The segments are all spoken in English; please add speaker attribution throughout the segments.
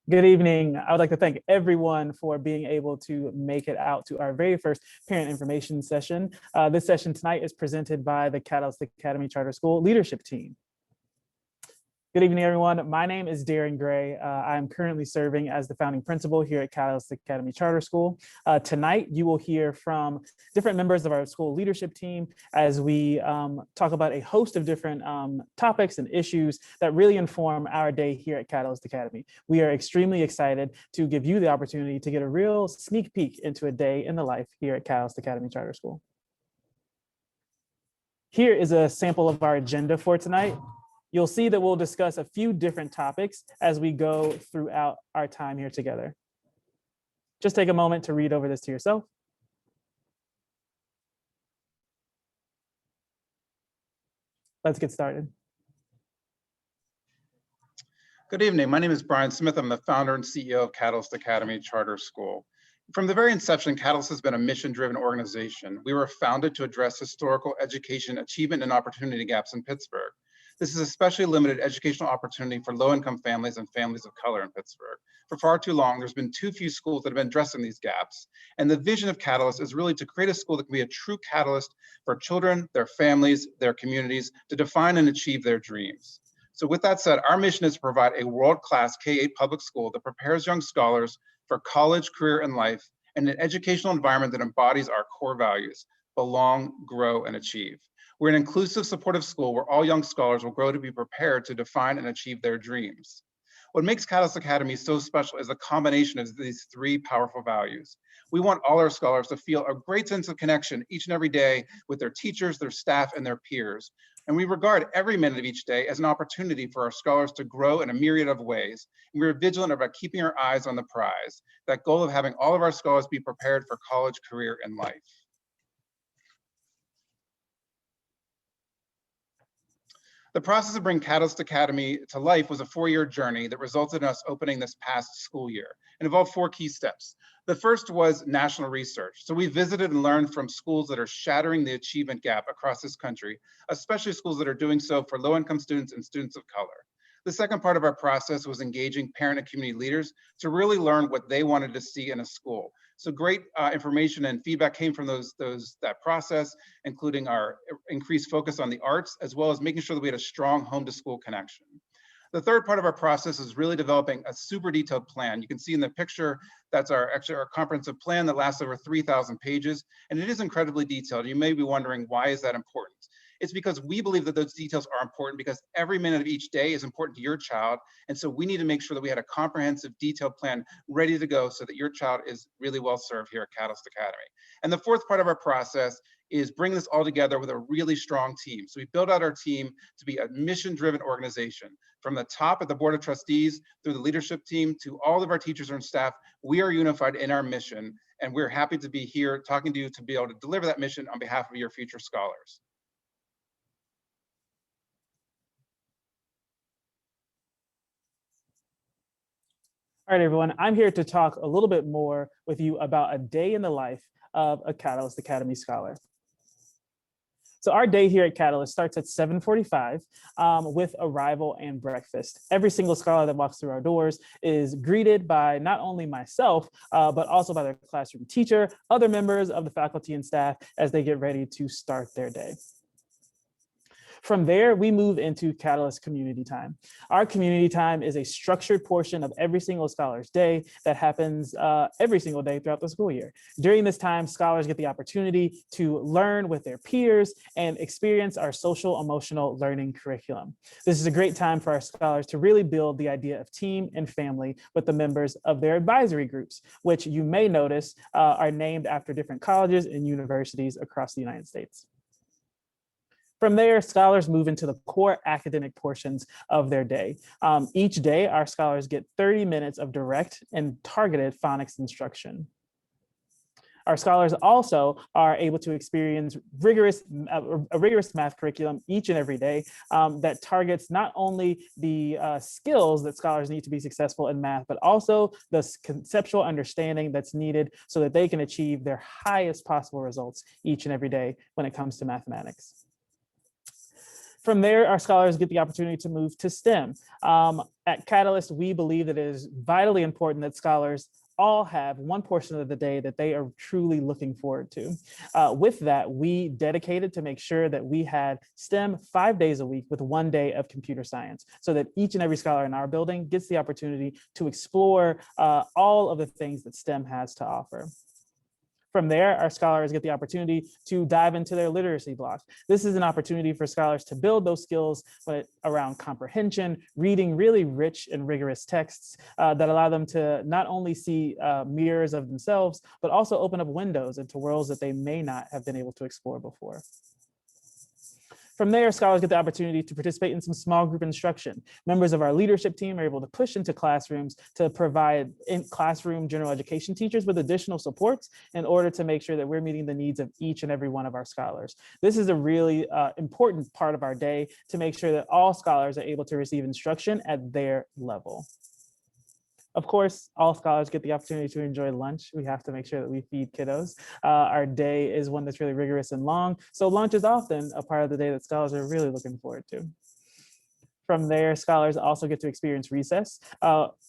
Speaker 1: Good evening. I would like to thank everyone for being able to make it out to our very first parent information session. This session tonight is presented by the Catalyst Academy Charter School leadership team. Good evening, everyone. My name is Darren Gray. I'm currently serving as the founding principal here at Catalyst Academy Charter School. Tonight, you will hear from different members of our school leadership team as we talk about a host of different topics and issues that really inform our day here at Catalyst Academy. We are extremely excited to give you the opportunity to get a real sneak peek into a day in the life here at Catalyst Academy Charter School. Here is a sample of our agenda for tonight. You'll see that we'll discuss a few different topics as we go throughout our time here together. Just take a moment to read over this to yourself. Let's get started.
Speaker 2: Good evening. My name is Brian Smith. I'm the founder and CEO of Catalyst Academy Charter School. From the very inception, Catalyst has been a mission-driven organization. We were founded to address historical education achievement and opportunity gaps in Pittsburgh. This is especially limited educational opportunity for low-income families and families of color in Pittsburgh. For far too long, there's been too few schools that have been addressing these gaps. And the vision of Catalyst is really to create a school that can be a true catalyst for children, their families, their communities, to define and achieve their dreams. So with that said, our mission is to provide a world-class K-8 public school that prepares young scholars for college, career, and life, and an educational environment that embodies our core values: belong, grow, and achieve. We're an inclusive, supportive school where all young scholars will grow to be prepared to define and achieve their dreams. What makes Catalyst Academy so special is the combination of these three powerful values. We want all our scholars to feel a great sense of connection each and every day with their teachers, their staff, and their peers. And we regard every minute of each day as an opportunity for our scholars to grow in a myriad of ways. And we're vigilant about keeping our eyes on the prize, that goal of having all of our scholars be prepared for college, career, and life. The process of bringing Catalyst Academy to life was a 4-year journey that resulted in us opening this past school year and involved 4 key steps. The first was national research. So we visited and learned from schools that are shattering the achievement gap across this country, especially schools that are doing so for low-income students and students of color. The second part of our process was engaging parent and community leaders to really learn what they wanted to see in a school. So great information and feedback came from that process, including our increased focus on the arts, as well as making sure that we had a strong home to school connection. The third part of our process is really developing a super detailed plan. You can see in the picture, that's our comprehensive plan that lasts over 3,000 pages, and it is incredibly detailed. You may be wondering, why is that important? It's because we believe that those details are important because every minute of each day is important to your child. And so we need to make sure that we had a comprehensive, detailed plan ready to go so that your child is really well served here at Catalyst Academy. And the fourth part of our process is bring this all together with a really strong team. So we built out our team to be a mission-driven organization. From the top at the Board of Trustees, through the leadership team, to all of our teachers and staff, we are unified in our mission. And we're happy to be here talking to you to be able to deliver that mission on behalf of your future scholars.
Speaker 1: All right, everyone, I'm here to talk a little bit more with you about a day in the life of a Catalyst Academy scholar. So our day here at Catalyst starts at 7:45 with arrival and breakfast. Every single scholar that walks through our doors is greeted by not only myself, but also by their classroom teacher, other members of the faculty and staff as they get ready to start their day. From there, we move into Catalyst Community Time. Our community time is a structured portion of every single scholar's day that happens every single day throughout the school year. During this time, scholars get the opportunity to learn with their peers and experience our social emotional learning curriculum. This is a great time for our scholars to really build the idea of team and family with the members of their advisory groups, which you may notice are named after different colleges and universities across the United States. From there, scholars move into the core academic portions of their day. Each day, our scholars get 30 minutes of direct and targeted phonics instruction. Our scholars also are able to experience a rigorous math curriculum each and every day that targets not only the skills that scholars need to be successful in math, but also the conceptual understanding that's needed so that they can achieve their highest possible results each and every day when it comes to mathematics. From there, our scholars get the opportunity to move to STEM. At Catalyst, we believe that it is vitally important that scholars all have one portion of the day that they are truly looking forward to. With that, we dedicated to make sure that we had STEM 5 days a week with 1 day of computer science, so that each and every scholar in our building gets the opportunity to explore all of the things that STEM has to offer. From there, our scholars get the opportunity to dive into their literacy blocks. This is an opportunity for scholars to build those skills around comprehension, reading really rich and rigorous texts that allow them to not only see mirrors of themselves, but also open up windows into worlds that they may not have been able to explore before. From there, scholars get the opportunity to participate in some small group instruction. Members of our leadership team are able to push into classrooms to provide in-classroom general education teachers with additional supports in order to make sure that we're meeting the needs of each and every one of our scholars. This is a really important part of our day to make sure that all scholars are able to receive instruction at their level. Of course, all scholars get the opportunity to enjoy lunch. We have to make sure that we feed kiddos. Our day is one that's really rigorous and long, so lunch is often a part of the day that scholars are really looking forward to. From there, scholars also get to experience recess.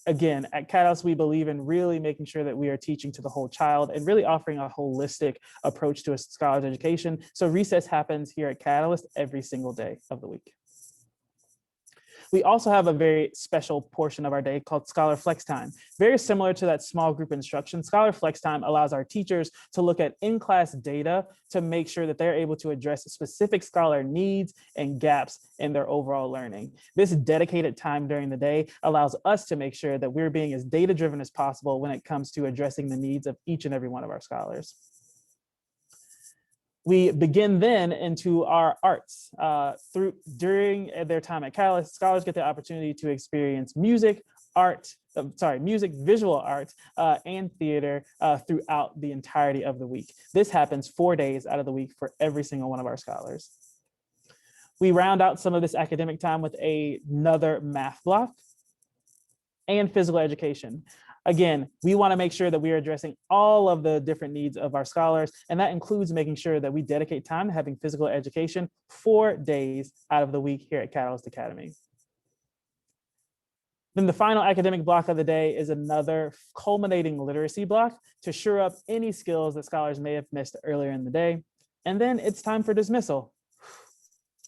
Speaker 1: Again, at Catalyst, we believe in really making sure that we are teaching to the whole child and really offering a holistic approach to a scholar's education. So recess happens here at Catalyst every single day of the week. We also have a very special portion of our day called Scholar Flex Time. Very similar to that small group instruction, Scholar Flex Time allows our teachers to look at in-class data to make sure that they're able to address specific scholar needs and gaps in their overall learning. This dedicated time during the day allows us to make sure that we're being as data-driven as possible when it comes to addressing the needs of each and every one of our scholars. We begin then into our arts. During their time at Catalyst, scholars get the opportunity to experience music, visual art, and theater throughout the entirety of the week. This happens 4 days out of the week for every single one of our scholars. We round out some of this academic time with another math block and physical education. Again, we want to make sure that we are addressing all of the different needs of our scholars, and that includes making sure that we dedicate time to having physical education 4 days out of the week here at Catalyst Academy. Then the final academic block of the day is another culminating literacy block to shore up any skills that scholars may have missed earlier in the day. And then it's time for dismissal.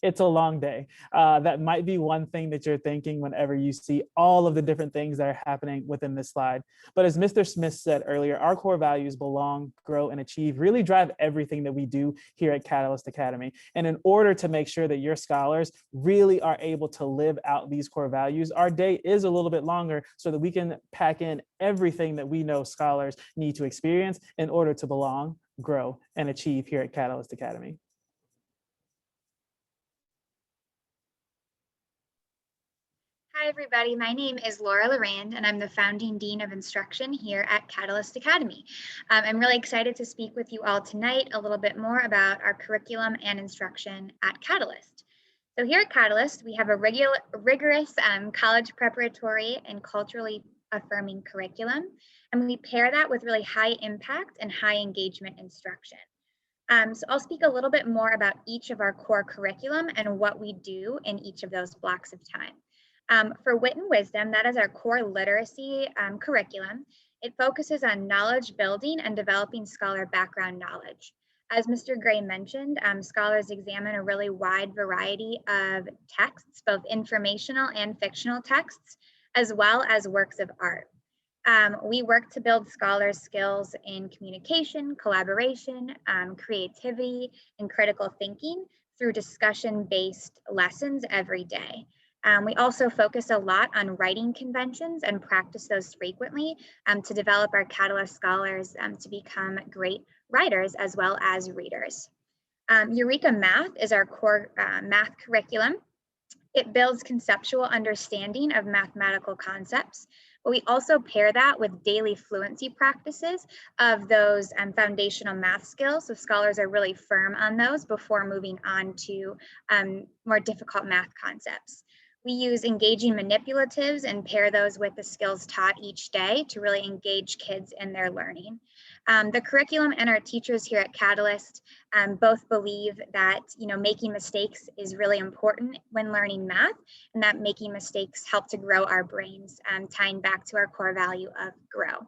Speaker 1: It's a long day. That might be one thing that you're thinking whenever you see all of the different things that are happening within this slide. But as Mr. Smith said earlier, our core values, belong, grow, and achieve, really drive everything that we do here at Catalyst Academy. And in order to make sure that your scholars really are able to live out these core values, our day is a little bit longer so that we can pack in everything that we know scholars need to experience in order to belong, grow, and achieve here at Catalyst Academy.
Speaker 3: Hi, everybody. My name is Laura Lorand, and I'm the founding Dean of Instruction here at Catalyst Academy. I'm really excited to speak with you all tonight a little bit more about our curriculum and instruction at Catalyst. So here at Catalyst, we have a rigorous college preparatory and culturally affirming curriculum, and we pair that with really high impact and high engagement instruction. So I'll speak a little bit more about each of our core curriculum and what we do in each of those blocks of time. For Wit and Wisdom, that is our core literacy curriculum. It focuses on knowledge building and developing scholar background knowledge. As Mr. Gray mentioned, scholars examine a really wide variety of texts, both informational and fictional texts, as well as works of art. We work to build scholars' skills in communication, collaboration, creativity, and critical thinking through discussion-based lessons every day. We also focus a lot on writing conventions and practice those frequently to develop our Catalyst scholars to become great writers as well as readers. Eureka Math is our core math curriculum. It builds conceptual understanding of mathematical concepts, but we also pair that with daily fluency practices of those foundational math skills, so scholars are really firm on those before moving on to more difficult math concepts. We use engaging manipulatives and pair those with the skills taught each day to really engage kids in their learning. The curriculum and our teachers here at Catalyst both believe that making mistakes is really important when learning math, and that making mistakes help to grow our brains, tying back to our core value of grow.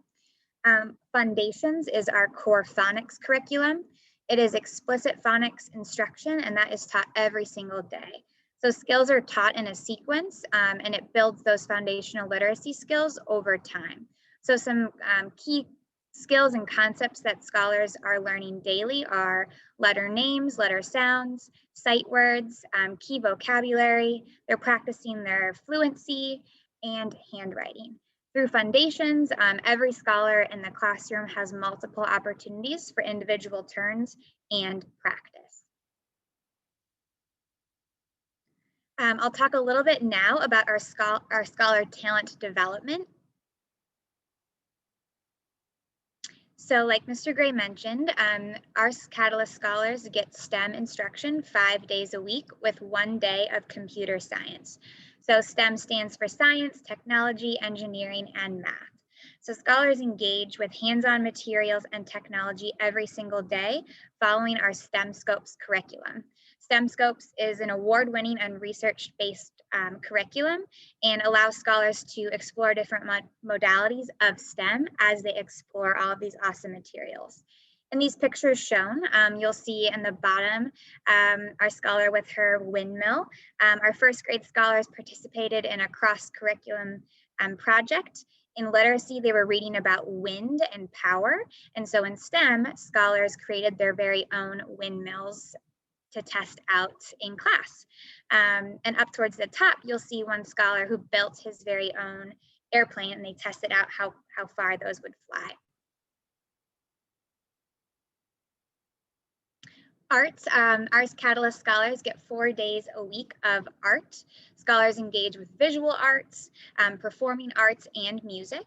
Speaker 3: Foundations is our core phonics curriculum. It is explicit phonics instruction, and that is taught every single day. So skills are taught in a sequence, and it builds those foundational literacy skills over time. So some key skills and concepts that scholars are learning daily are letter names, letter sounds, sight words, key vocabulary. They're practicing their fluency and handwriting. Through Foundations, every scholar in the classroom has multiple opportunities for individual turns and practice. I'll talk a little bit now about our scholar talent development. So like Mr. Gray mentioned, our Catalyst scholars get STEM instruction 5 days a week with 1 day of computer science. So STEM stands for science, technology, engineering, and math. So scholars engage with hands-on materials and technology every single day following our STEM Scopes curriculum. STEM Scopes is an award-winning and research-based curriculum and allows scholars to explore different modalities of STEM as they explore all of these awesome materials. In these pictures shown, you'll see in the bottom our scholar with her windmill. Our first grade scholars participated in a cross-curriculum project. In literacy, they were reading about wind and power. And so in STEM, scholars created their very own windmills to test out in class. And up towards the top, you'll see one scholar who built his very own airplane, and they tested out how far those would fly. Arts, our Catalyst scholars get 4 days a week of art. Scholars engage with visual arts, performing arts, and music.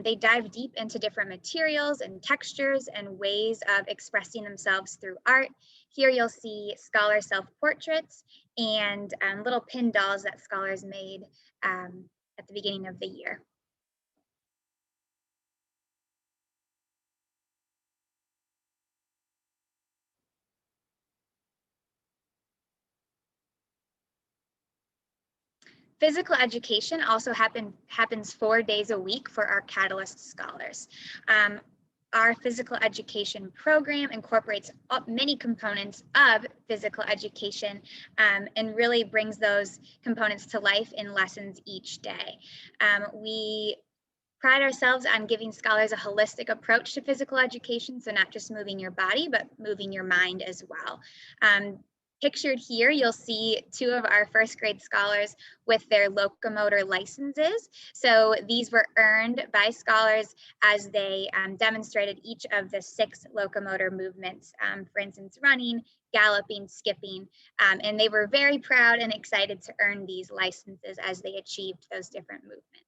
Speaker 3: They dive deep into different materials and textures and ways of expressing themselves through art. Here you'll see scholar self-portraits and little pin dolls that scholars made at the beginning of the year. Physical education also happens 4 days a week for our Catalyst scholars. Our physical education program incorporates many components of physical education and really brings those components to life in lessons each day. We pride ourselves on giving scholars a holistic approach to physical education, so not just moving your body, but moving your mind as well. Pictured here, you'll see 2 of our first grade scholars with their locomotor licenses. So these were earned by scholars as they demonstrated each of the 6 locomotor movements, for instance, running, galloping, skipping, and they were very proud and excited to earn these licenses as they achieved those different movements.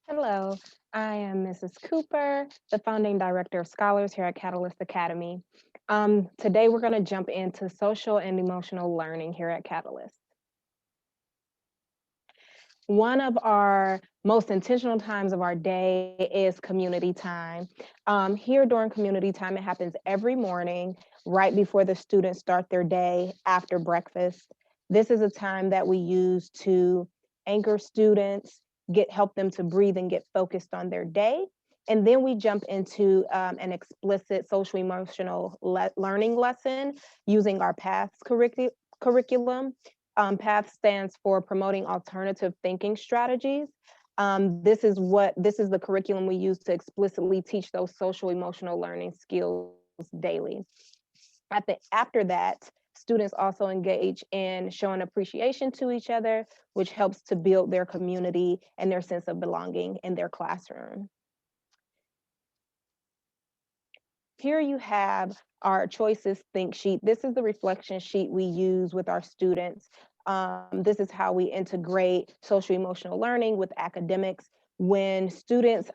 Speaker 4: Hello, I am Mrs. Cooper, the founding director of scholars here at Catalyst Academy. Today, we're going to jump into social and emotional learning here at Catalyst. One of our most intentional times of our day is community time. Here during community time, it happens every morning, right before the students start their day after breakfast. This is a time that we use to anchor students, help them to breathe and get focused on their day. And then we jump into an explicit social emotional learning lesson using our PATHS curriculum. PATH stands for Promoting Alternative Thinking Strategies. This is the curriculum we use to explicitly teach those social emotional learning skills daily. After that, students also engage in showing appreciation to each other, which helps to build their community and their sense of belonging in their classroom. Here you have our Choices Think sheet. This is the reflection sheet we use with our students. This is how we integrate social emotional learning with academics. When students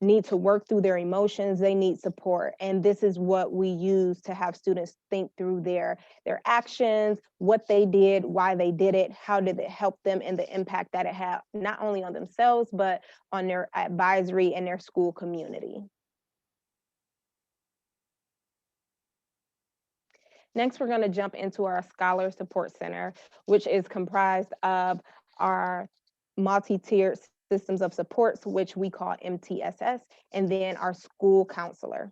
Speaker 4: need to work through their emotions, they need support. And this is what we use to have students think through their actions, what they did, why they did it, how did it help them, and the impact that it had not only on themselves, but on their advisory and their school community. Next, we're going to jump into our Scholar Support Center, which is comprised of our multi-tiered systems of supports, which we call MTSS, and then our school counselor.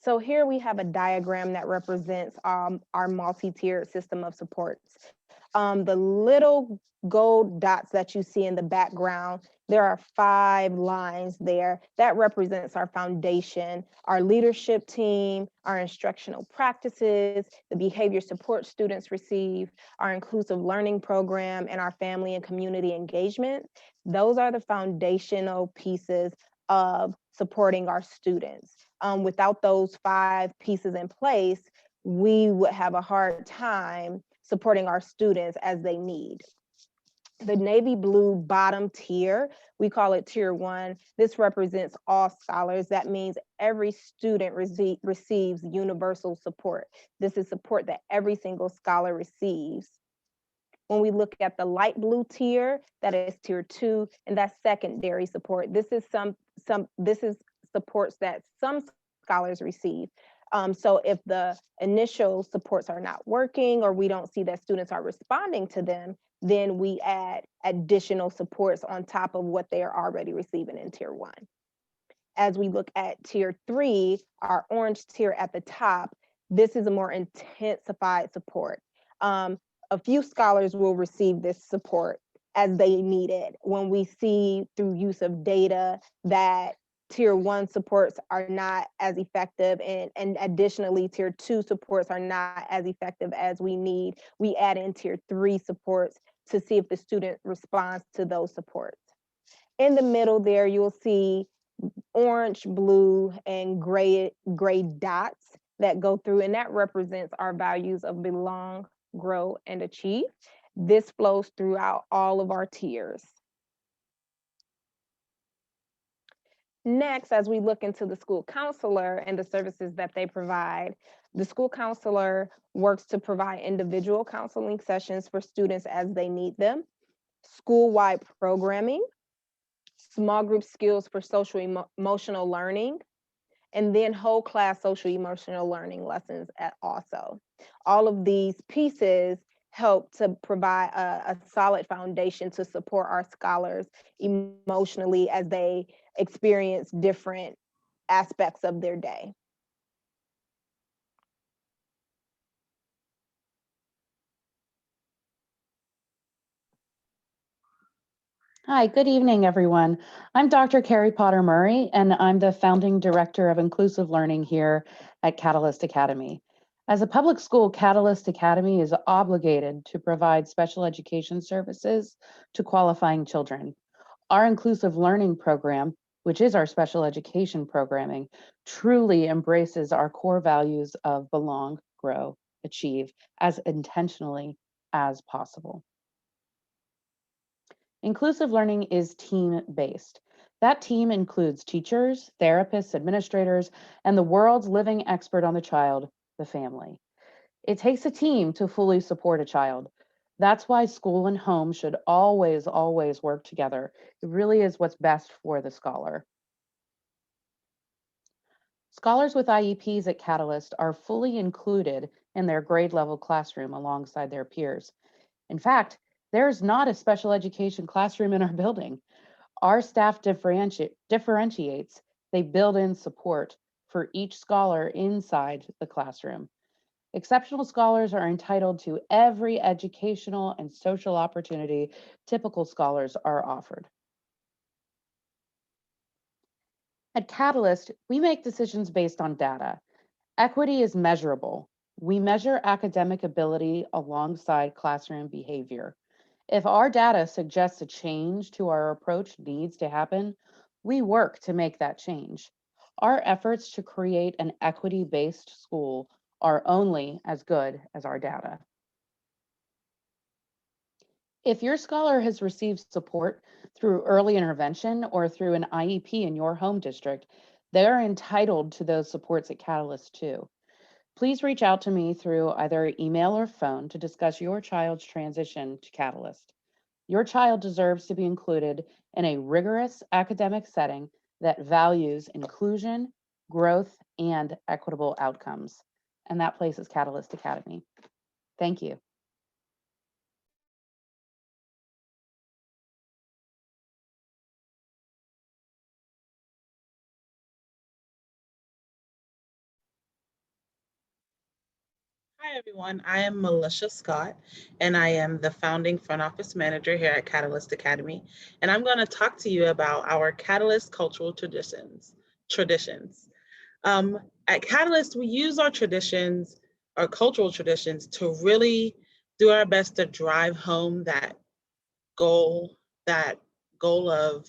Speaker 4: So here we have a diagram that represents our multi-tiered system of supports. The little gold dots that you see in the background, there are 5 lines there. That represents our foundation, our leadership team, our instructional practices, the behavior support students receive, our inclusive learning program, and our family and community engagement. Those are the foundational pieces of supporting our students. Without those 5 pieces in place, we would have a hard time supporting our students as they need. The navy blue bottom tier, we call it tier 1. This represents all scholars. That means every student receives universal support. This is support that every single scholar receives. When we look at the light blue tier, that is tier 2, and that's secondary support. This is supports that some scholars receive. So if the initial supports are not working or we don't see that students are responding to them, then we add additional supports on top of what they are already receiving in tier 1. As we look at tier 3, our orange tier at the top, this is a more intensified support. A few scholars will receive this support as they need it. When we see through use of data that tier 1 supports are not as effective, and additionally tier 2 supports are not as effective as we need, we add in tier 3 supports to see if the student responds to those supports. In the middle there, you'll see orange, blue, and gray dots that go through, and that represents our values of belong, grow, and achieve. This flows throughout all of our tiers. Next, as we look into the school counselor and the services that they provide, the school counselor works to provide individual counseling sessions for students as they need them, school-wide programming, small group skills for social emotional learning, and then whole class social emotional learning lessons also. All of these pieces help to provide a solid foundation to support our scholars emotionally as they experience different aspects of their day.
Speaker 5: Hi, good evening, everyone. I'm Dr. Carrie Potter Murray, and I'm the founding director of inclusive learning here at Catalyst Academy. As a public school, Catalyst Academy is obligated to provide special education services to qualifying children. Our inclusive learning program, which is our special education programming, truly embraces our core values of belong, grow, achieve as intentionally as possible. Inclusive learning is team-based. That team includes teachers, therapists, administrators, and the world's living expert on the child, the family. It takes a team to fully support a child. That's why school and home should always, always work together. It really is what's best for the scholar. Scholars with IEPs at Catalyst are fully included in their grade level classroom alongside their peers. In fact, there's not a special education classroom in our building. Our staff differentiates. They build in support for each scholar inside the classroom. Exceptional scholars are entitled to every educational and social opportunity typical scholars are offered. At Catalyst, we make decisions based on data. Equity is measurable. We measure academic ability alongside classroom behavior. If our data suggests a change to our approach needs to happen, we work to make that change. Our efforts to create an equity-based school are only as good as our data. If your scholar has received support through early intervention or through an IEP in your home district, they are entitled to those supports at Catalyst too. Please reach out to me through either email or phone to discuss your child's transition to Catalyst. Your child deserves to be included in a rigorous academic setting that values inclusion, growth, and equitable outcomes. And that place is Catalyst Academy. Thank you.
Speaker 6: Hi, everyone. I am Melissa Scott, and I am the founding front office manager here at Catalyst Academy. And I'm going to talk to you about our Catalyst cultural traditions. At Catalyst, we use our traditions, our cultural traditions, to really do our best to drive home goal, that goal of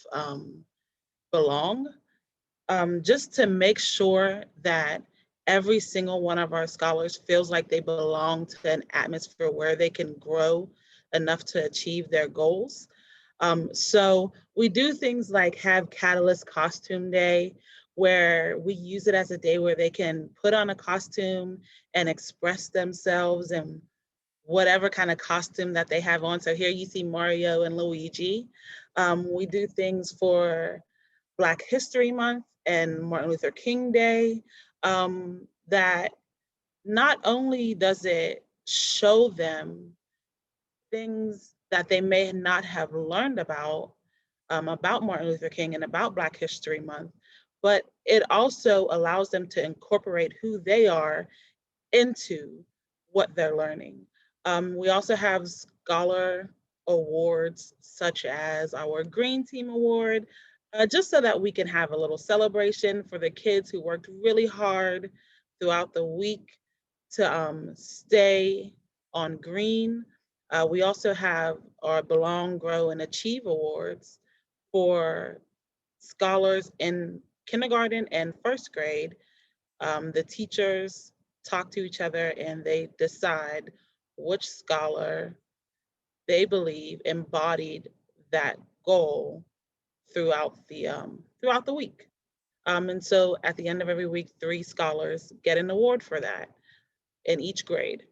Speaker 6: belong, just to make sure that every single one of our scholars feels like they belong to an atmosphere where they can grow enough to achieve their goals. So we do things like have Catalyst Costume Day, where we use it as a day where they can put on a costume and express themselves in whatever kind of costume that they have on. So here you see Mario and Luigi. We do things for Black History Month and Martin Luther King Day, that not only does it show them things that they may not have learned about Martin Luther King and about Black History Month, but it also allows them to incorporate who they are into what they're learning. We also have scholar awards such as our Green Team Award, just so that we can have a little celebration for the kids who worked really hard throughout the week to stay on green. We also have our Belong, Grow, and Achieve Awards for scholars in kindergarten and first grade. The teachers talk to each other and they decide which scholar they believe embodied that goal throughout the week. And so at the end of every week, 3 scholars get an award for that in each grade.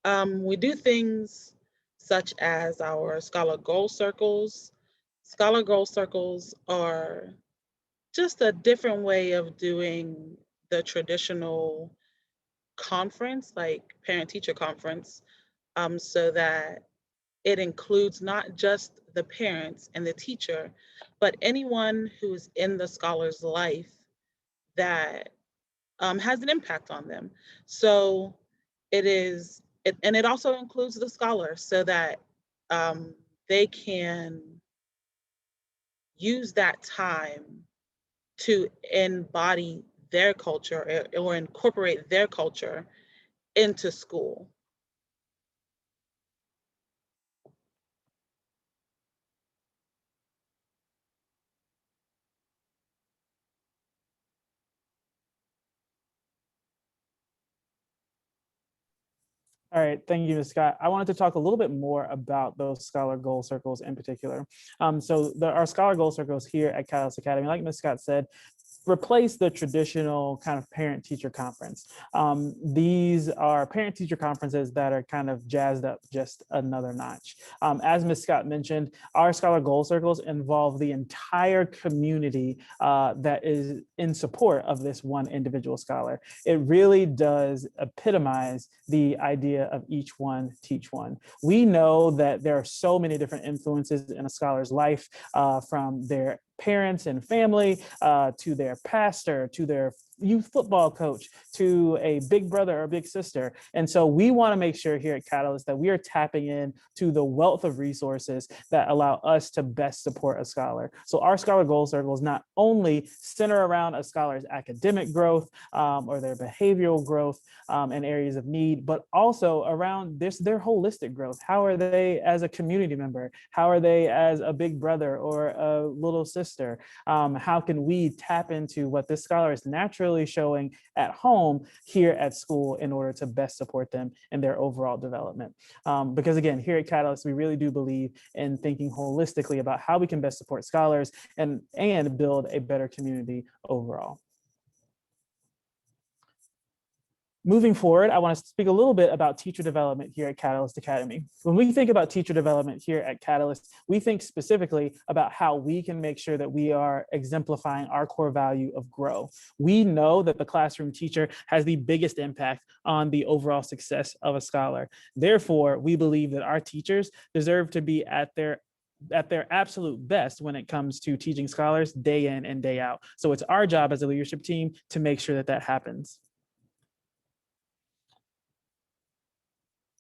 Speaker 6: We do things such as our Scholar Goal Circles. Scholar Goal Circles are just a different way of doing the traditional conference, like parent-teacher conference, so that it includes not just the parents and the teacher, but anyone who's in the scholar's life that has an impact on them. So and it also includes the scholar so that they can use that time to embody their culture or incorporate their culture into school.
Speaker 1: All right, thank you, Ms. Scott. I wanted to talk a little bit more about those Scholar Goal Circles in particular. Our Scholar Goal Circles here at Catalyst Academy, like Ms. Scott said, replace the traditional kind of parent-teacher conference. These are parent-teacher conferences that are kind of jazzed up just another notch. As Ms. Scott mentioned, our Scholar Goal Circles involve the entire community that is in support of this one individual scholar. It really does epitomize the idea of each one, teach one. We know that there are so many different influences in a scholar's life, from their parents and family, to their pastor, to their youth football coach, to a big brother or big sister. And so we want to make sure here at Catalyst that we are tapping in to the wealth of resources that allow us to best support a scholar. So our Scholar Goal Circles not only center around a scholar's academic growth or their behavioral growth and areas of need, but also around their holistic growth. How are they as a community member? How are they as a big brother or a little sister? semester? How can we tap into what this scholar is naturally showing at home here at school in order to best support them in their overall development? Because again, here at Catalyst, we really do believe in thinking holistically about how we can best support scholars and build a better community overall. Moving forward, I want to speak a little bit about teacher development here at Catalyst Academy. When we think about teacher development here at Catalyst, we think specifically about how we can make sure that we are exemplifying our core value of grow. We know that the classroom teacher has the biggest impact on the overall success of a scholar. Therefore, we believe that our teachers deserve to be at their absolute best when it comes to teaching scholars day in and day out. So it's our job as a leadership team to make sure that that happens.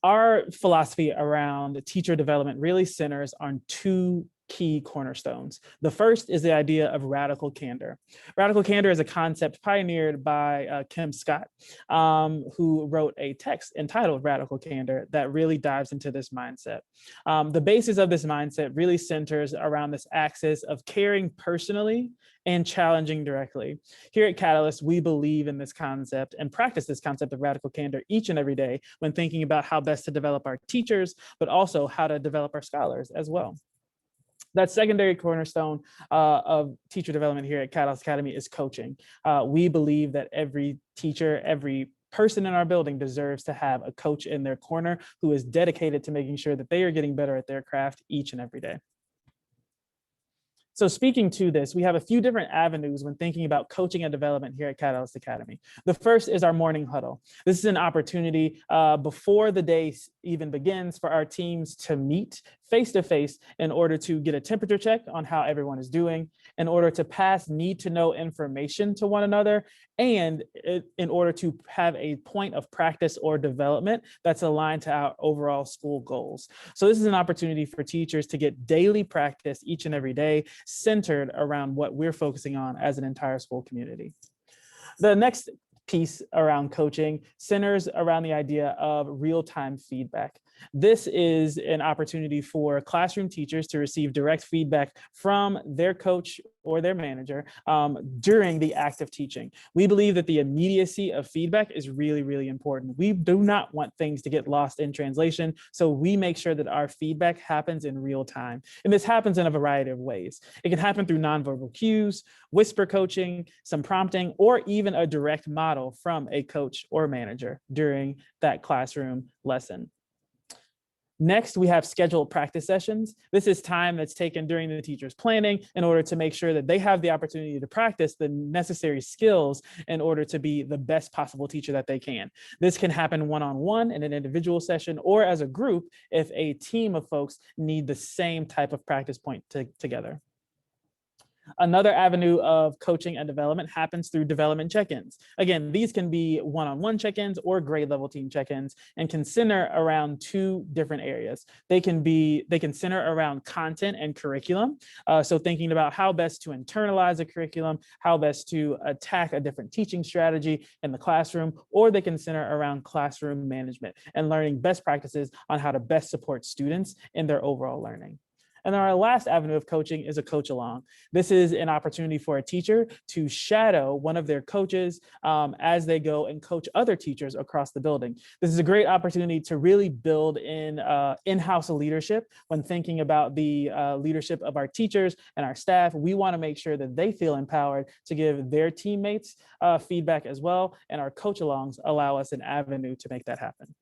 Speaker 1: Our philosophy around teacher development really centers on two key cornerstones. The first is the idea of radical candor. Radical candor is a concept pioneered by Kim Scott, who wrote a text entitled Radical Candor that really dives into this mindset. The basis of this mindset really centers around this axis of caring personally and challenging directly. Here at Catalyst, we believe in this concept and practice this concept of radical candor each and every day when thinking about how best to develop our teachers, but also how to develop our scholars as well. That secondary cornerstone of teacher development here at Catalyst Academy is coaching. We believe that every teacher, every person in our building deserves to have a coach in their corner who is dedicated to making sure that they are getting better at their craft each and every day. So speaking to this, we have a few different avenues when thinking about coaching and development here at Catalyst Academy. The first is our morning huddle. This is an opportunity before the day even begins for our teams to meet face-to-face in order to get a temperature check on how everyone is doing, in order to pass need-to-know information to one another, and in order to have a point of practice or development that's aligned to our overall school goals. So this is an opportunity for teachers to get daily practice each and every day centered around what we're focusing on as an entire school community. The next piece around coaching centers around the idea of real-time feedback. This is an opportunity for classroom teachers to receive direct feedback from their coach or their manager during the act of teaching. We believe that the immediacy of feedback is really, really important. We do not want things to get lost in translation, so we make sure that our feedback happens in real time. And this happens in a variety of ways. It can happen through nonverbal cues, whisper coaching, some prompting, or even a direct model from a coach or manager during that classroom lesson. Next, we have scheduled practice sessions. This is time that's taken during the teacher's planning in order to make sure that they have the opportunity to practice the necessary skills in order to be the best possible teacher that they can. This can happen one-on-one in an individual session or as a group if a team of folks need the same type of practice point together. Another avenue of coaching and development happens through development check-ins. Again, these can be one-on-one check-ins or grade level team check-ins and can center around two different areas. They can center around content and curriculum. So thinking about how best to internalize a curriculum, how best to attack a different teaching strategy in the classroom, or they can center around classroom management and learning best practices on how to best support students in their overall learning. And then our last avenue of coaching is a coach along. This is an opportunity for a teacher to shadow one of their coaches as they go and coach other teachers across the building. This is a great opportunity to really build in-house leadership when thinking about the leadership of our teachers and our staff. We want to make sure that they feel empowered to give their teammates feedback as well. And our coach alongs allow us an avenue to make that happen.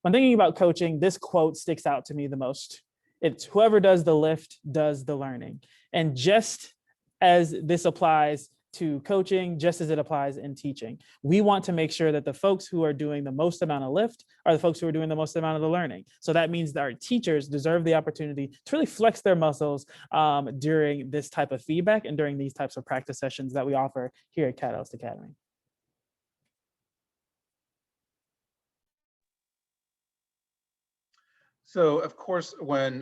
Speaker 1: When thinking about coaching, this quote sticks out to me the most. It's whoever does the lift does the learning. And just as this applies to coaching, just as it applies in teaching, we want to make sure that the folks who are doing the most amount of lift are the folks who are doing the most amount of the learning. So that means that our teachers deserve the opportunity to really flex their muscles during this type of feedback and during these types of practice sessions that we offer here at Catalyst Academy.
Speaker 2: So of course, when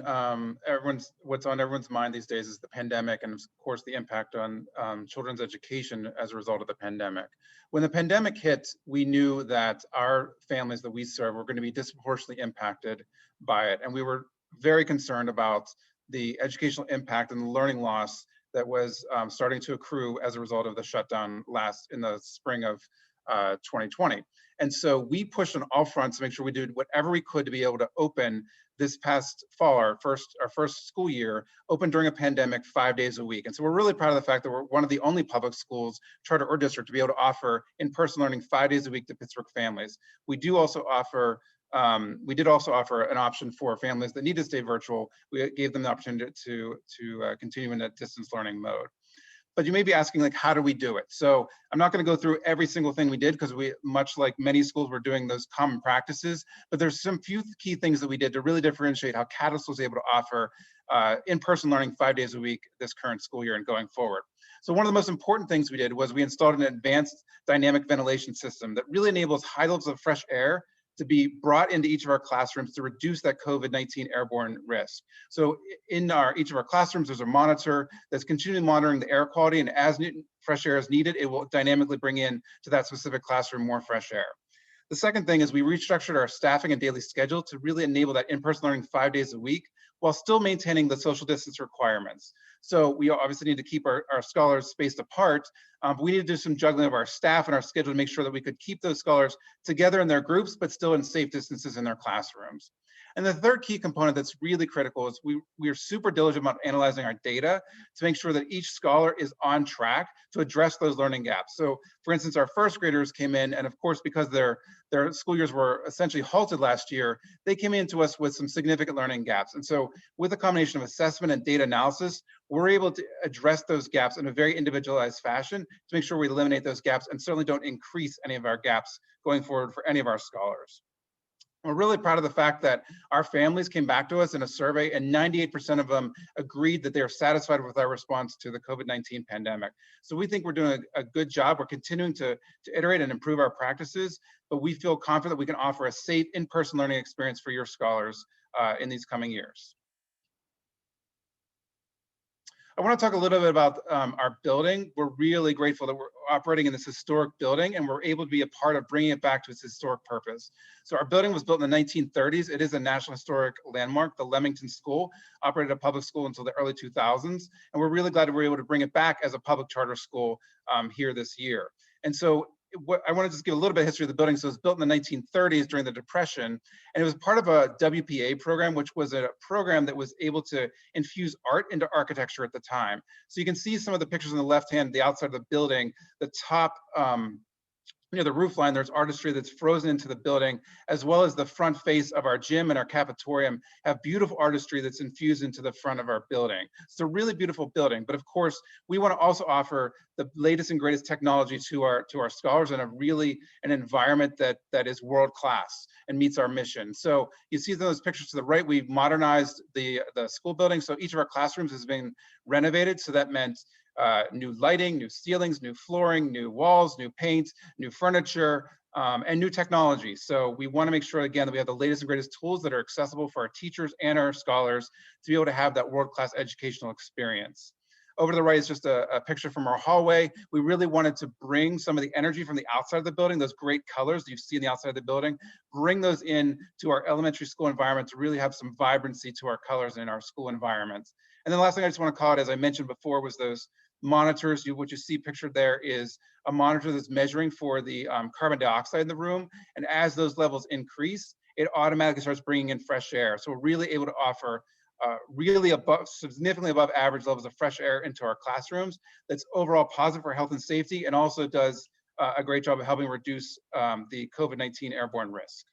Speaker 2: what's on everyone's mind these days is the pandemic, and of course the impact on children's education as a result of the pandemic. When the pandemic hit, we knew that our families that we serve were going to be disproportionately impacted by it, and we were very concerned about the educational impact and the learning loss that was starting to accrue as a result of the shutdown in the spring of 2020. And so we pushed on all fronts to make sure we did whatever we could to be able to open this past fall, our first school year, open during a pandemic 5 days a week. And so we're really proud of the fact that we're one of the only public schools, charter or district, to be able to offer in-person learning 5 days a week to Pittsburgh families. We did also offer an option for families that need to stay virtual. We gave them the opportunity to continue in that distance learning mode. But you may be asking, like, how do we do it? So I'm not going to go through every single thing we did, because we, much like many schools, were doing those common practices. But there's some few key things that we did to really differentiate how Catalyst was able to offer in-person learning 5 days a week this current school year and going forward. So one of the most important things we did was we installed an advanced dynamic ventilation system that really enables high levels of fresh air to be brought into each of our classrooms to reduce that COVID-19 airborne risk. So in each of our classrooms, there's a monitor that's continually monitoring the air quality, and as fresh air is needed, it will dynamically bring in to that specific classroom more fresh air. The second thing is we restructured our staffing and daily schedule to really enable that in-person learning 5 days a week while still maintaining the social distance requirements. So we obviously need to keep our scholars spaced apart, but we need to do some juggling of our staff and our schedule to make sure that we could keep those scholars together in their groups, but still in safe distances in their classrooms. And the third key component that's really critical is we are super diligent about analyzing our data to make sure that each scholar is on track to address those learning gaps. So for instance, our first graders came in, and of course, because their school years were essentially halted last year, they came into us with some significant learning gaps. And so with a combination of assessment and data analysis, we're able to address those gaps in a very individualized fashion to make sure we eliminate those gaps and certainly don't increase any of our gaps going forward for any of our scholars. We're really proud of the fact that our families came back to us in a survey, and 98% of them agreed that they are satisfied with our response to the COVID-19 pandemic. So we think we're doing a good job. We're continuing to iterate and improve our practices, but we feel confident we can offer a safe in-person learning experience for your scholars in these coming years. I want to talk a little bit about our building. We're really grateful that we're operating in this historic building, and we're able to be a part of bringing it back to its historic purpose. So our building was built in the 1930s. It is a National Historic Landmark. The Leamington School operated a public school until the early 2000s, and we're really glad that we're able to bring it back as a public charter school here this year. And so I want to just give a little bit of history of the building. So it was built in the 1930s during the Depression, and it was part of a WPA program, which was a program that was able to infuse art into architecture at the time. So you can see some of the pictures on the left hand, the outside of the building, the top, near the roof line, there's artistry that's frozen into the building, as well as the front face of our gym and our cafetorium have beautiful artistry that's infused into the front of our building. It's a really beautiful building, but of course, we want to also offer the latest and greatest technology to our scholars in an environment that is world-class and meets our mission. So you see those pictures to the right, we've modernized the school building. So each of our classrooms has been renovated. So that meant new lighting, new ceilings, new flooring, new walls, new paint, new furniture, and new technology. So we want to make sure, again, that we have the latest and greatest tools that are accessible for our teachers and our scholars to be able to have that world-class educational experience. Over to the right is just a picture from our hallway. We really wanted to bring some of the energy from the outside of the building, those great colors that you see on the outside of the building, bring those in to our elementary school environment to really have some vibrancy to our colors in our school environments. And then the last thing I just want to call it, as I mentioned before, was those monitors. What you see pictured there is a monitor that's measuring for the carbon dioxide in the room. And as those levels increase, it automatically starts bringing in fresh air. So we're really able to offer significantly above average levels of fresh air into our classrooms. That's overall positive for health and safety, and also does a great job of helping reduce the COVID-19 airborne risk.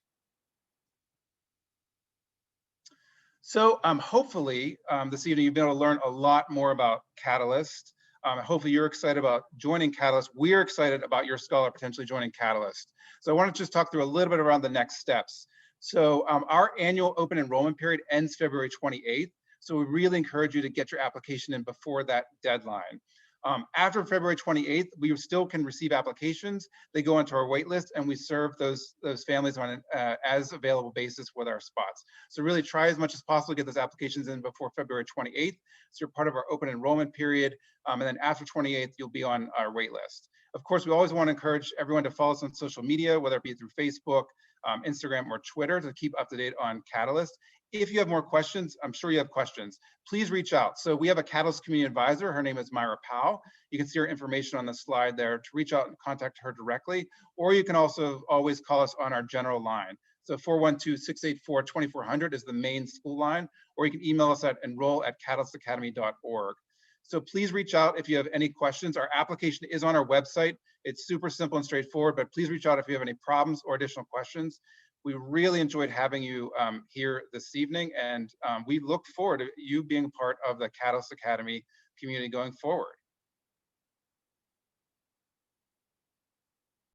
Speaker 2: So hopefully this evening you've been able to learn a lot more about Catalyst. Hopefully you're excited about joining Catalyst. We're excited about your scholar potentially joining Catalyst. So I want to just talk through a little bit around the next steps. So our annual open enrollment period ends February 28th. So we really encourage you to get your application in before that deadline. After February 28th, we still can receive applications. They go onto our wait list, and we serve those families on an as available basis with our spots. So really try as much as possible to get those applications in before February 28th. So you're part of our open enrollment period. And then after 28th, you'll be on our wait list. Of course, we always want to encourage everyone to follow us on social media, whether it be through Facebook, Instagram, or Twitter, to keep up to date on Catalyst. if you have more questions, I'm sure you have questions, please reach out. So we have a Catalyst Community Advisor. Her name is Myra Powell. You can see her information on the slide there to reach out and contact her directly, or you can also always call us on our general line. So 412-684-2400 is the main school line, or you can email us at enroll@catalystacademy.org. So please reach out if you have any questions. Our application is on our website. It's super simple and straightforward, but please reach out if you have any problems or additional questions. We really enjoyed having you here this evening, and we look forward to you being part of the Catalyst Academy community going forward.